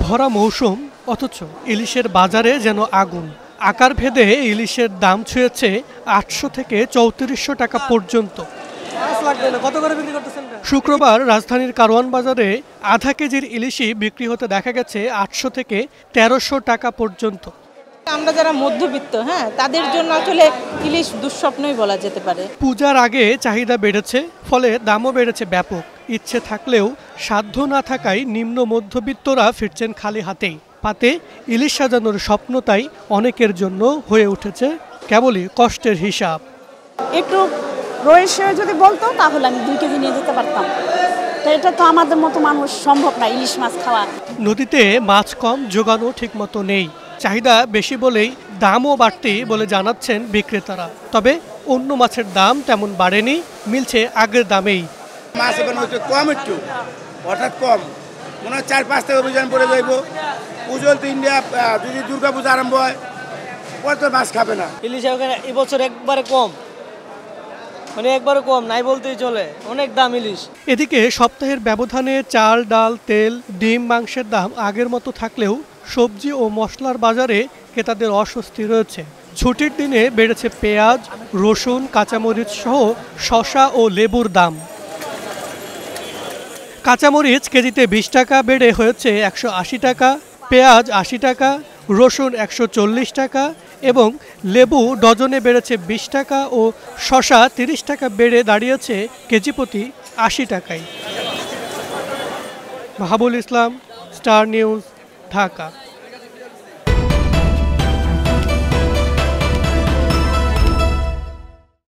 ভরা মৌসুম, অথচ ইলিশের বাজারে যেন আগুন। আকার ভেদে ইলিশের দাম ছুঁয়েছে ৮০০ থেকে ৩৪০০ টাকা পর্যন্ত। শুক্রবার রাজধানীর কারওয়ান বাজারে আধা কেজির ইলিশই বিক্রি হতে দেখা গেছে ৮০০ থেকে ১৩০০ টাকা পর্যন্ত। আমরা যারা মধ্যবিত্ত তাদের জন্য আসলে ইলিশ দুঃস্বপ্নই বলা যেতে পারে। পূজার আগে চাহিদা বেড়েছে, ফলে দামও বেড়েছে ব্যাপক। ইচ্ছে থাকলেও সাধ্য না থাকায় নিম্ন মধ্যবিত্তরা ফিরছেন খালি হাতেই। পাতে ইলিশ সাজানোর স্বপ্ন তাই অনেকের জন্য হয়ে উঠেছে কেবলই কষ্টের হিসাব। একটু রয়েছে যদি বলতো তাহলে আমি 2 কেজি নিয়ে যেতে পারতাম। তো এটা তো আমাদের মতো মানুষ সম্ভব না ইলিশ মাছ খাওয়া। নদীতে মাছ কম, যোগানও ঠিকমতো নেই। চাহিদা বেশি বলেই দামও বাড়তি বলে জানাচ্ছেন বিক্রেতারা। তবে অন্য মাছের দাম তেমন বাড়েনি, মিলছে আগের দামেই। মাছ এখন হচ্ছে কম, একটু হঠাৎ কম, মনে হয় 4-5 থেকে অভিযান পড়ে যাইব। পুজোর দিনটা যদি দুর্গা পূজা আরম্ভ হয় কত মাছ খাবে না। ইলিশ এবছর একবারে কম, একবারে কম নাই বলতেই চলে, অনেক দাম ইলিশ। এদিকে সপ্তাহের ব্যবধানে চাল, ডাল, তেল, ডিম, মাংসের দাম আগের মতো থাকলেও সবজি ও মশলার বাজারে ক্রেতাদের অস্বস্তি রয়েছে। ছুটির দিনে বেড়েছে পেঁয়াজ, রসুন, কাঁচামরিচ সহ শসা ও লেবুর দাম। কাঁচামরিচ কেজিতে 20 টাকা বেড়ে হয়েছে 180 টাকা, পেঁয়াজ 80 টাকা, রসুন 140 টাকা এবং লেবু ডজনে বেড়েছে 20 টাকা ও শসা 30 টাকা বেড়ে দাঁড়িয়েছে কেজি প্রতি 80 টাকায়। মাহাবুল ইসলাম, স্টার নিউজ, ঢাকা।